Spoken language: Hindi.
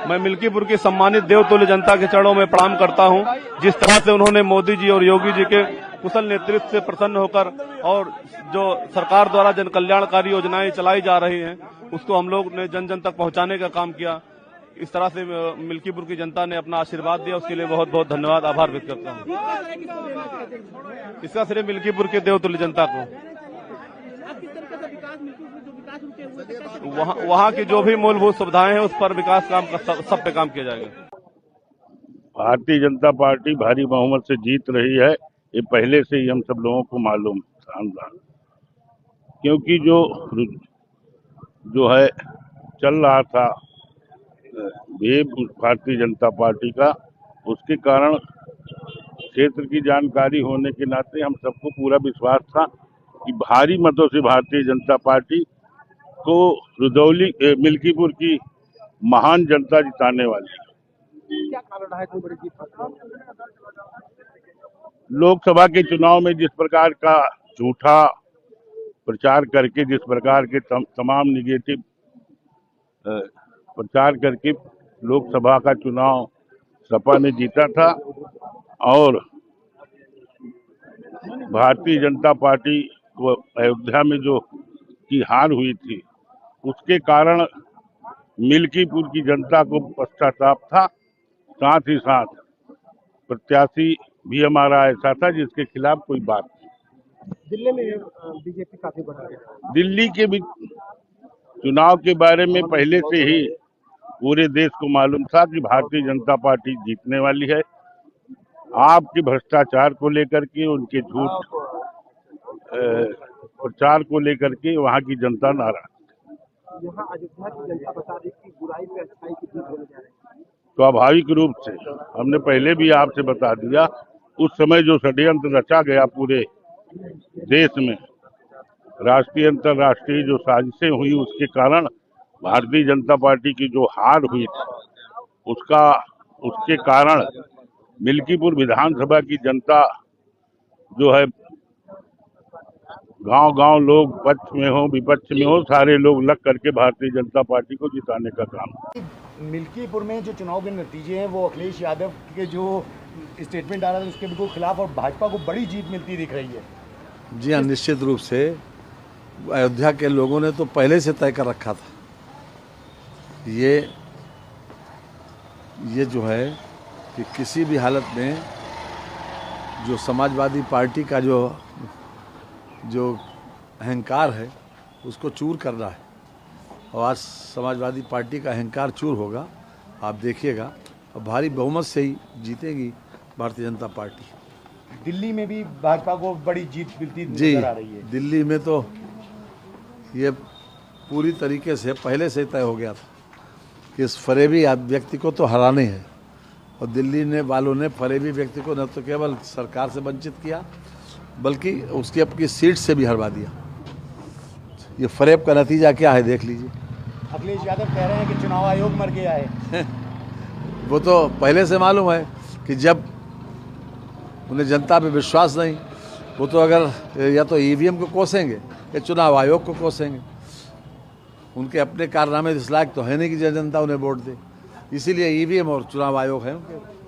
मैं मिल्कीपुर की सम्मानित देवतुल्य जनता के चरणों में प्रणाम करता हूं। जिस तरह से उन्होंने मोदी जी और योगी जी के कुशल नेतृत्व से प्रसन्न होकर और जो सरकार द्वारा जन कल्याणकारी योजनाएं चलाई जा रही हैं उसको हम लोग ने जन जन तक पहुंचाने का काम किया। इस तरह से मिल्कीपुर की जनता ने अपना आशीर्वाद दिया, उसके लिए बहुत बहुत धन्यवाद, आभार व्यक्त करता हूं। इसका श्रेय मिल्कीपुर के देवतुल्य जनता को। वहाँ की जो भी मूलभूत सुविधाएं हैं उस पर विकास काम सब पे काम किया जाएगा। भारतीय जनता पार्टी भारी बहुमत से जीत रही है, ये पहले से ही हम सब लोगों को मालूम था, क्योंकि जो है चल रहा था वेब भारतीय जनता पार्टी का, उसके कारण क्षेत्र की जानकारी होने के नाते हम सबको पूरा विश्वास था कि भारी मतों से भारतीय जनता पार्टी को रुदौली मिल्कीपुर की महान जनता जिताने वाली। क्या कारण रहा है इतनी बड़ी जीत? लोकसभा के चुनाव में जिस प्रकार का झूठा प्रचार करके, जिस प्रकार के तमाम निगेटिव प्रचार करके लोकसभा का चुनाव सपा ने जीता था, और भारतीय जनता पार्टी को अयोध्या में जो की हार हुई थी उसके कारण मिल्कीपुर की जनता को पश्चाताप था। साथ ही साथ प्रत्याशी भी हमारा ऐसा था जिसके खिलाफ कोई बात नहीं। दिल्ली में बीजेपी काफी बढ़ा है। दिल्ली के भी चुनाव के बारे में पहले से ही पूरे देश को मालूम था कि भारतीय जनता पार्टी जीतने वाली है। आपके भ्रष्टाचार को लेकर के, उनके झूठ प्रचार को लेकर के वहां की जनता नाराज। यहाँ अयोध्या की जनता बता रही कि बुराई पे अच्छाई की जीत होने जा रही है। स्वाभाविक रूप से हमने पहले भी आपसे बता दिया, उस समय जो षड्यंत्र रचा गया पूरे देश में, राष्ट्रीय अंतर्राष्ट्रीय जो साजिशें हुई, उसके कारण भारतीय जनता पार्टी की जो हार हुई थी उसके कारण मिल्कीपुर विधानसभा की जनता जो है, गांव-गांव लोग पक्ष में हो विपक्ष में हो, सारे लोग लग करके भारतीय जनता पार्टी को जिताने का काम। मिल्कीपुर में जो चुनाव के नतीजे हैं वो अखिलेश यादव के जो स्टेटमेंट आ रहा था उसके बिल्कुल खिलाफ, और भाजपा को बड़ी जीत मिलती दिख रही है। जी हाँ, निश्चित रूप से अयोध्या के लोगों ने तो पहले से तय कर रखा था। ये जो है कि किसी भी हालत में जो समाजवादी पार्टी का जो अहंकार है उसको चूर करना है, और आज समाजवादी पार्टी का अहंकार चूर होगा, आप देखिएगा, और भारी बहुमत से ही जीतेगी भारतीय जनता पार्टी। दिल्ली में भी भाजपा को बड़ी जीत मिलती नजर आ रही है। दिल्ली में तो ये पूरी तरीके से पहले से तय हो गया था कि इस फरेबी व्यक्ति को तो हराना है, और दिल्ली वालों ने फरेबी व्यक्ति को न तो केवल सरकार से वंचित किया बल्कि उसकी अपनी सीट से भी हरवा दिया। ये फरेब का नतीजा क्या है देख लीजिए। अखिलेश यादव कह रहे हैं कि चुनाव आयोग मर गया है। वो तो पहले से मालूम है कि जब उन्हें जनता पे विश्वास नहीं, वो तो अगर या तो ईवीएम को कोसेंगे या चुनाव आयोग को कोसेंगे। उनके अपने कारनामे इस लायक तो है नहीं कि जनता उन्हें वोट दे, इसीलिए ईवीएम और चुनाव आयोग है उनके।